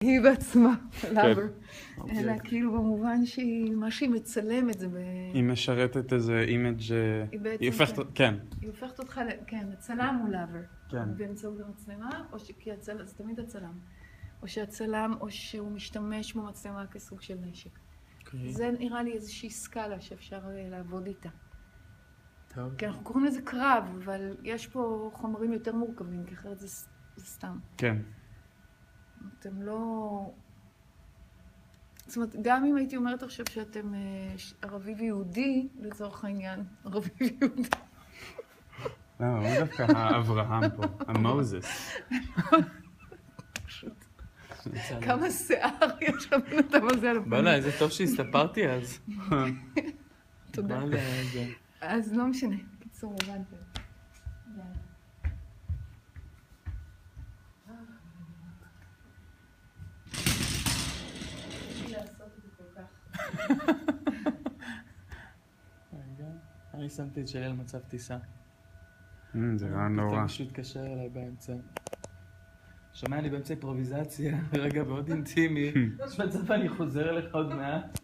היא בעצמה, לאבר. אוקיי. אלא כאילו במובן שהיא, מה שהיא מצלמת זה היא משרתת איזה אימג' היא בעצם, היא הופכת, כן. היא הופכת אותך, כן, הצלם הוא לאבר. כן. באמצעות המצלמה, או כי הצלם, זה תמיד הצלם. או שהצלם, או שהוא משתמש במצלמה כסוג של נשק. זה נראה לי איזושהי סקאלה שאפשר לעבוד איתה. טוב. כי אנחנו קוראים לזה קרב, אבל יש פה חומרים יותר מורכבים, כי אחרת זה סתם. כן. אתם לא... זאת אומרת, גם אם הייתי אומרת עכשיו שאתם ערבי ויהודי, לצורך העניין, ערבי ויהודי. לא, הוא דווקא האברהם פה, המוזס. פשוט. כמה שיער יש לבן אדם הזה על הפנים. בוא'נה, איזה טוב שהסתפרתי אז. תודה. אז לא משנה, בקיצור, הבנתם. אני שמתי את שלי על מצב טיסה. זה רעיון נורא. מישהו התקשר אליי באמצע. שומע, אני באמצע אימפרוביזציה, רגע מאוד אינטימי. יש מצב אני חוזר אליך עוד מעט.